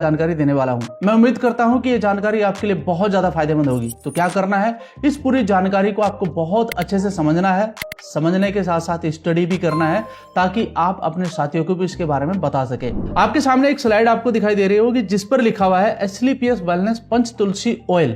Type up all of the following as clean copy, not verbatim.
जानकारी देने वाला हूं। मैं उम्मीद करता हूं कि ये जानकारी आपके लिए बहुत ज्यादा फायदेमंद होगी। तो क्या करना है, इस पूरी जानकारी को आपको बहुत अच्छे से समझना है, समझने के साथ साथ स्टडी भी करना है ताकि आप अपने साथियों को भी इसके बारे में बता सके। आपके सामने एक स्लाइड आपको दिखाई दे रही होगी जिस पर लिखा हुआ है एस्क्लेपियस वेलनेस पंच तुलसी ऑयल।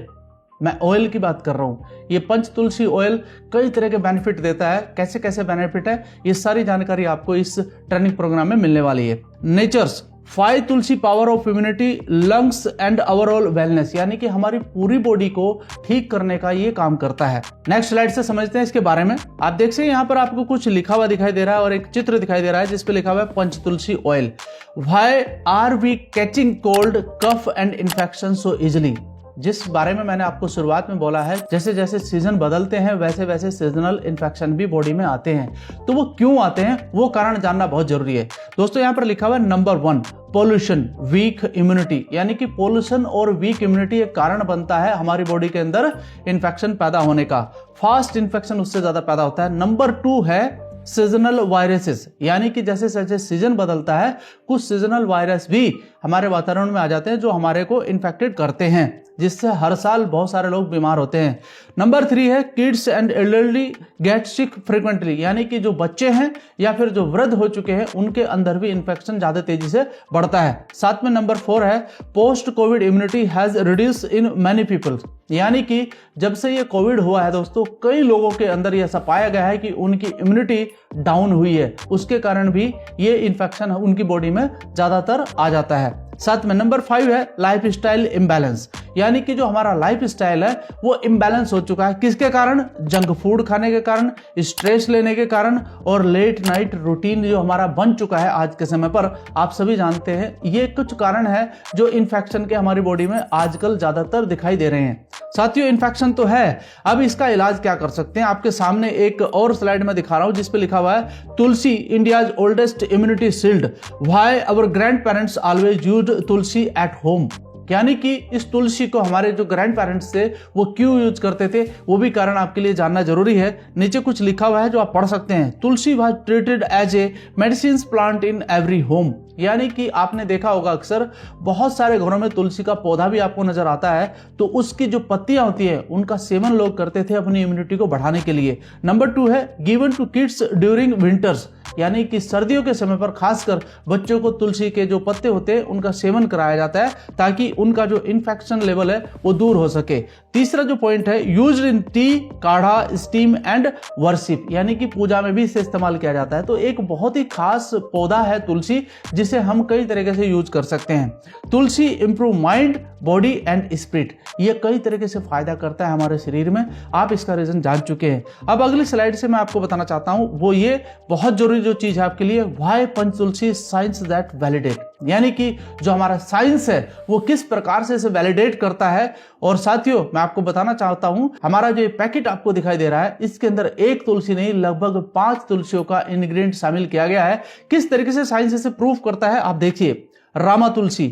मैं ऑयल की बात कर रहा हूं। ये पंच तुलसी ऑयल कई तरह के बेनिफिट देता है। कैसे कैसे बेनिफिट है, ये सारी जानकारी आपको इस ट्रेनिंग प्रोग्राम में मिलने वाली है। Nature's 5 Tulsi power of immunity, lungs and overall wellness, यानी कि हमारी पूरी बॉडी को ठीक करने का ये काम करता है। नेक्स्ट स्लाइड से समझते हैं इसके बारे में। आप देख सकते हैं यहाँ पर आपको कुछ लिखा हुआ दिखाई दे रहा है और एक चित्र दिखाई दे रहा है जिसपे लिखा हुआ है Panch Tulsi oil. Why are we catching cold, cough and infection so easily. जिस बारे में मैंने आपको शुरुआत में बोला है, जैसे जैसे सीजन बदलते हैं वैसे वैसे सीजनल इन्फेक्शन भी बॉडी में आते हैं। तो वो क्यों आते हैं, वो कारण जानना बहुत जरूरी है। दोस्तों यहाँ पर लिखा हुआ है नंबर 1 पोल्यूशन, वीक इम्यूनिटी, यानी कि पोल्यूशन और वीक इम्यूनिटी एक कारण बनता है हमारी बॉडी के अंदर इन्फेक्शन पैदा होने का। फास्ट इन्फेक्शन उससे ज्यादा पैदा होता है। नंबर 2 है सीजनल वायरसेस, यानी कि जैसे जैसे सीजन बदलता है कुछ सीजनल वायरस भी हमारे वातावरण में आ जाते हैं जो हमारे को इन्फेक्टेड करते हैं, जिससे हर साल बहुत सारे लोग बीमार होते हैं। नंबर 3 है kids and elderly get sick frequently, यानी कि जो बच्चे हैं या फिर जो वृद्ध हो चुके हैं उनके अंदर भी इन्फेक्शन ज्यादा तेजी से बढ़ता है। साथ में नंबर 4 है post Covid immunity has reduce in many people, यानी कि जब से ये कोविड हुआ है दोस्तों, कई लोगों के अंदर ऐसा पाया गया है कि उनकी इम्यूनिटी डाउन हुई है, उसके कारण भी ये इन्फेक्शन उनकी बॉडी में ज्यादातर आ जाता है। साथ में नंबर 5 है लाइफ स्टाइल इम्बैलेंस, यानी कि जो हमारा लाइफ स्टाइल है वो इम्बैलेंस हो चुका है। किसके कारण? जंक फूड खाने के कारण, स्ट्रेस लेने के कारण और लेट नाइट रूटीन जो हमारा बन चुका है आज के समय पर। आप सभी जानते हैं ये कुछ कारण है जो इन्फेक्शन के हमारी बॉडी में आजकल ज्यादातर दिखाई दे रहे हैं। साथियों इन्फेक्शन तो है, अब इसका इलाज क्या कर सकते हैं, आपके सामने एक और स्लाइड में दिखा रहा हूं जिसपे लिखा हुआ है Tulsi India's oldest immunity shield, why our grandparents always used Tulsi at home, यानी कि इस तुलसी को हमारे जो ग्रैंड पेरेंट्स थे वो क्यों यूज करते थे, वो भी कारण आपके लिए जानना जरूरी है। नीचे कुछ लिखा हुआ है जो आप पढ़ सकते हैं। Tulsi was treated as a medicine plant in every home, यानी कि आपने देखा होगा अक्सर बहुत सारे घरों में तुलसी का पौधा भी आपको नजर आता है, तो उसकी जो पत्तियां होती है उनका सेवन लोग करते थे अपनी इम्यूनिटी को बढ़ाने के लिए। नंबर 2 है given to kids during winters, यानी कि सर्दियों के समय पर खासकर बच्चों को तुलसी के जो पत्ते होते हैं उनका सेवन कराया जाता है ताकि उनका जो इन्फेक्शन लेवल है वो दूर हो सके। तीसरा जो पॉइंट है यूज्ड इन टी, काढ़ा, स्टीम एंड वर्शिप, यानी कि पूजा में भी इसे इस्तेमाल किया जाता है। तो एक बहुत ही खास पौधा है तुलसी जिसे हम कई तरीके से यूज कर सकते हैं। Tulsi improve mind, body and spirit, ये कई तरीके से फायदा करता है हमारे शरीर में। आप इसका रीजन जान चुके हैं। अब अगली स्लाइड से मैं आपको बताना चाहता हूं वो ये बहुत जरूरी जो चीज है आपके लिए, why Panch Tulsi science that validate, यानी कि जो हमारा साइंस है वो किस प्रकार से इसे वैलिडेट करता है। और साथियों मैं आपको बताना चाहता हूं हमारा जो पैकेट आपको दिखाई दे रहा है इसके अंदर एक तुलसी नहीं लगभग 5 तुलसियों का इंग्रेडिएंट शामिल किया गया है। किस तरीके से साइंस इसे प्रूव करता है आप देखिए। रामा तुलसी,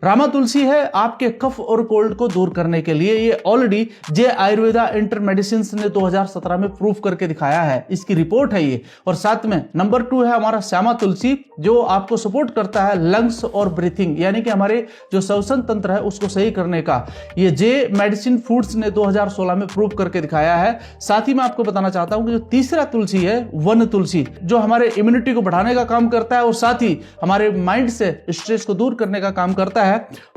रामा तुलसी है आपके कफ और कोल्ड को दूर करने के लिए। ये ऑलरेडी जे आयुर्वेदा इंटर मेडिसिन ने 2017 में प्रूव करके दिखाया है, इसकी रिपोर्ट है ये। और साथ में नंबर 2 है हमारा श्यामा तुलसी जो आपको सपोर्ट करता है लंग्स और ब्रीथिंग, यानी कि हमारे जो श्वसन तंत्र है उसको सही करने का। ये जे मेडिसिन फूड्स ने 2016 में प्रूव करके दिखाया है। साथ ही मैं आपको बताना चाहता हूं कि जो तीसरा तुलसी है वन तुलसी जो हमारे इम्यूनिटी को बढ़ाने का काम करता है और साथ ही हमारे माइंड से स्ट्रेस को दूर करने का काम करता है।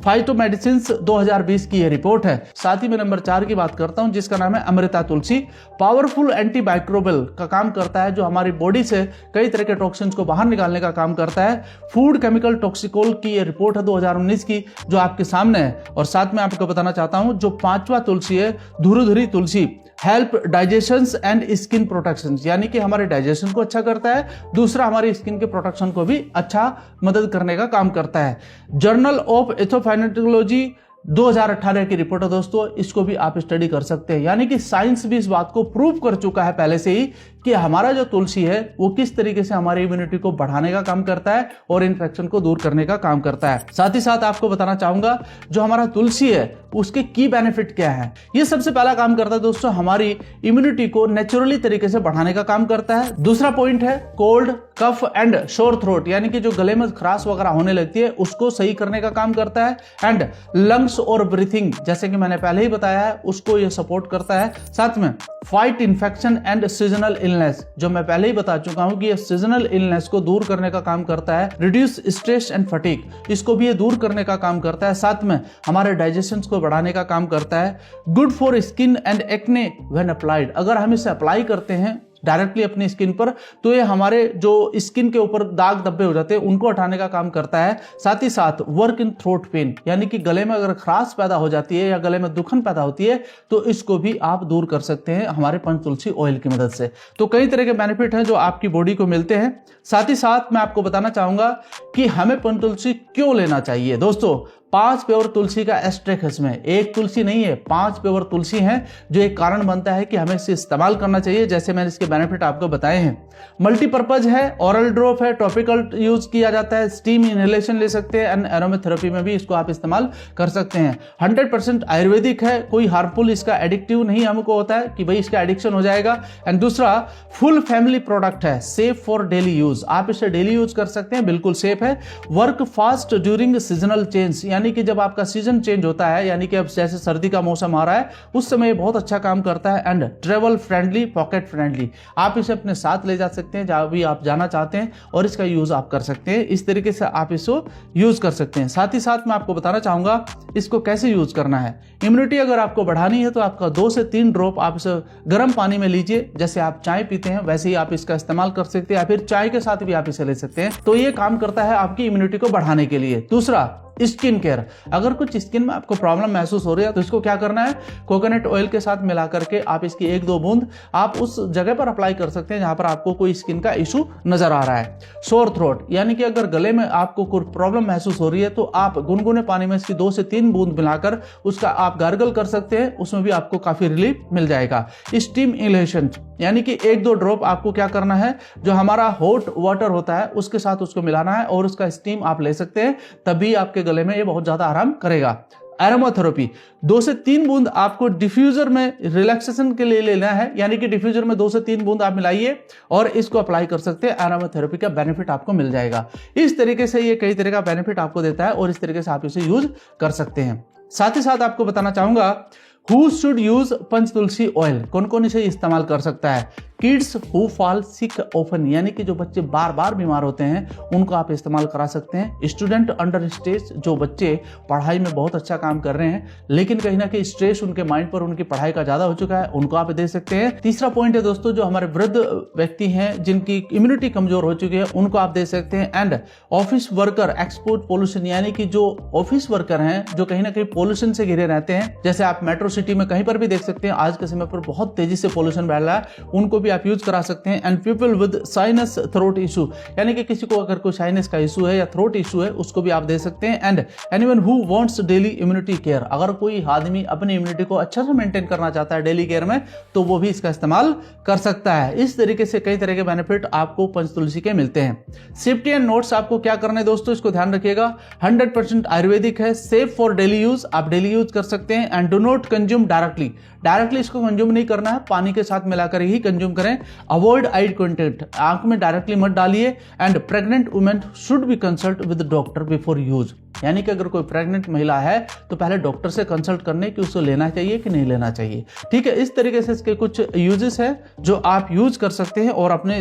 फाइटो मेडिसिन 2020 की यह रिपोर्ट है। साथ ही मैं नंबर 4 की बात करता हूं जिसका नाम है अमृता तुलसी, पावरफुल एंटीबाइक्रोबियल का काम करता है जो हमारी बॉडी से कई तरह के टॉक्सिन्स को बाहर निकालने का काम करता है। फूड केमिकल टॉक्सिकोल की यह रिपोर्ट है 2019 की जो आपके सामने है। और साथ में आपको बताना चाहता हूं जो 5वां तुलसी है धुरुधुरी तुलसी, help digestion and skin protection, यानी कि हमारे डाइजेशन को अच्छा करता है, दूसरा हमारी स्किन के प्रोटेक्शन को भी अच्छा मदद करने का काम करता है। जर्नल ऑफ एथोफाइनेटोलॉजी 2018 की रिपोर्ट है दोस्तों, इसको भी आप स्टडी कर सकते हैं। यानी कि साइंस भी इस बात को प्रूव कर चुका है पहले से ही कि हमारा जो तुलसी है वो किस तरीके से हमारी इम्यूनिटी को बढ़ाने का काम करता है और इन्फेक्शन को दूर करने का काम करता है। साथ ही साथ आपको बताना चाहूंगा जो हमारा तुलसी है उसके की बेनिफिट क्या है। ये सबसे पहला काम करता है दोस्तों, हमारी इम्यूनिटी को नेचुरली तरीके से बढ़ाने का काम करता है। दूसरा पॉइंट है कोल्ड, कफ एंड शोर थ्रोट, यानी कि जो गले में खराश वगैरह होने लगती है उसको सही करने का काम करता है। एंड लंग्स और ब्रीथिंग, जैसे कि मैंने पहले ही बताया है, उसको ये सपोर्ट करता है। साथ में fight infection and seasonal illness, जो मैं पहले ही बता चुका हूं कि ये सीजनल इलनेस को दूर करने का काम करता है। रिड्यूस स्ट्रेस एंड फटीग, इसको भी ये दूर करने का काम करता है। साथ में हमारे डाइजेशन को बढ़ाने का काम करता है। Good for skin and acne when applied, अगर हम इसे अप्लाई करते हैं डायरेक्टली अपनी स्किन पर तो ये हमारे जो स्किन के ऊपर दाग धब्बे हो जाते हैं उनको हटाने का काम करता है। साथ ही साथ वर्क इन थ्रोट पेन, यानी कि गले में अगर खराश पैदा हो जाती है या गले में दुखन पैदा होती है तो इसको भी आप दूर कर सकते हैं हमारे पंचतुलसी ऑयल की मदद से। तो कई तरह के बेनिफिट हैं जो आपकी बॉडी को मिलते हैं। साथ ही साथ मैं आपको बताना चाहूंगा कि हमें पंचतुलसी क्यों लेना चाहिए। दोस्तों 5 प्योर तुलसी का एक्सट्रैक्ट है इसमें, एक तुलसी नहीं है, 5 प्योर तुलसी हैं, जो एक कारण बनता है कि हमें इसे इस्तेमाल करना चाहिए। जैसे मैंने इसके बेनिफिट आपको बताए हैं। मल्टीपर्पज है, ऑरल ड्रॉप है, टॉपिकल यूज किया जाता है, स्टीम इनहेलेशन ले सकते हैं एंड एरोमेथेरेपी में भी इसको आप इस्तेमाल कर सकते हैं। 100% आयुर्वेदिक है, कोई हार्मफुल इसका एडिक्टिव नहीं हमको होता है कि भाई इसका एडिक्शन हो जाएगा। एंड दूसरा फुल फैमिली प्रोडक्ट है, सेफ फॉर डेली यूज, आप इसे डेली यूज कर सकते हैं, बिल्कुल सेफ है। Work fast during seasonal change, यानी कि जब आपका सीजन चेंज होता है, यानी कि अब जैसे सर्दी का मौसम आ रहा है उस समय ये बहुत अच्छा काम करता है। And travel friendly, pocket friendly, आप इसे अपने साथ ले जा सकते हैं जहां भी आप जाना चाहते हैं और इसका यूज आप कर सकते हैं। इस तरीके से आप इसको यूज कर सकते हैं। साथ ही साथ मैं आपको बताना चाहूंगा इसको कैसे यूज करना है। इम्यूनिटी अगर आपको बढ़ानी है तो आपका 2 से 3 ड्रॉप आप इसे गर्म पानी में लीजिए, जैसे आप चाय पीते हैं वैसे ही आप इसका इस्तेमाल कर सकते हैं, या फिर चाय के साथ भी आप इसे ले सकते हैं। तो ये काम करता है आपकी इम्यूनिटी को बढ़ाने के लिए। दूसरा स्किन केयर, अगर कुछ स्किन में आपको प्रॉब्लम महसूस हो रही है तो इसको क्या करना है, कोकोनट ऑयल के साथ मिला करके आप इसकी 1-2 बूंद आप उस जगह पर अप्लाई कर सकते हैं जहां पर आपको कोई स्किन का इशू नजर आ रहा है। सोर थ्रोट, यानी कि अगर गले में आपको कोई प्रॉब्लम महसूस हो रही है तो आप गुनगुने पानी में इसकी 2 से 3 बूंद मिलाकर उसका आप गार्गल कर सकते हैं, उसमें भी आपको काफी रिलीफ मिल जाएगा। स्टीम इनहेलेशन, यानी कि 1-2 ड्रॉप आपको क्या करना है, जो हमारा हॉट वाटर होता है उसके साथ उसको मिलाना है और उसका स्टीम आप ले सकते हैं, तभी आपके गले में ये बहुत ज्यादा आराम करेगा। एरोमाथेरेपी, 2 से 3 बूंद आपको डिफ्यूजर में रिलैक्सेशन के लिए लेना है, यानी कि डिफ्यूजर में 2 से 3 बूंद आप मिलाइए और इसको अप्लाई कर सकते हैं। एरोमाथेरेपी का बेनिफिट आपको मिल जाएगा। इस तरीके से ये कई तरह का बेनिफिट आपको देता है और इस तरीके से आप इसे यूज कर सकते हैं। साथ ही साथ आपको बताना चाहूंगा हु शुड यूज पंचतुलसी ऑयल, कौन कौन इसे इस्तेमाल कर सकता है। Kids who fall sick often, यानी कि जो बच्चे बार बार बीमार होते हैं उनको आप इस्तेमाल करा सकते हैं। स्टूडेंट अंडर स्ट्रेस, जो बच्चे पढ़ाई में बहुत अच्छा काम कर रहे हैं लेकिन कहीं ना कहीं स्ट्रेस उनके माइंड पर उनकी पढ़ाई का ज्यादा हो चुका है, उनको आप दे सकते हैं। तीसरा पॉइंट है दोस्तों, जो हमारे वृद्ध व्यक्ति हैं जिनकी इम्यूनिटी कमजोर हो चुकी है उनको आप दे सकते हैं। And office worker export pollution, यानी कि जो ऑफिस वर्कर हैं जो कहीं ना कहीं पोल्यूशन से घिरे रहते हैं, जैसे आप मेट्रो सिटी में कहीं पर भी देख सकते हैं आज के समय पर बहुत तेजी से पोल्यूशन बढ़ रहा है, उनको भी आप यूज करा सकते हैं। And people with sinus throat issue, यानी कि किसी को अगर कोई साइनस का इशू है या थ्रोट इशू है उसको भी आप दे सकते हैं। And anyone who wants daily immunity care, अगर कोई आदमी अपनी इम्यूनिटी को अच्छा से मेंटेन करना चाहता है डेली केयर में तो वो भी इसका इस्तेमाल कर सकता है। इस तरीके से कई तरह के बेनिफिट आपको पंचतुलसी के मिलते हैं। सेफ्टी एंड नोट्स आपको क्या करना है दोस्तों, इसको ध्यान रखिएगा। 100% आयुर्वेदिक है, सेफ फॉर डेली यूज, आप डेली यूज कर सकते हैं। And do not consume directly इसको कंज्यूम नहीं करना है, पानी के साथ मिलाकर ही कंज्यूम करें। अवॉइड आई कॉन्टेक्ट, आंख में डायरेक्टली मत डालिए। And pregnant women should be consult with doctor before use, यानी कि अगर कोई प्रेग्नेंट महिला है तो पहले डॉक्टर से कंसल्ट करने कि उसको लेना चाहिए कि नहीं लेना चाहिए। ठीक है, इस तरीके से इसके कुछ यूजेस हैं जो आप यूज कर सकते हैं और अपने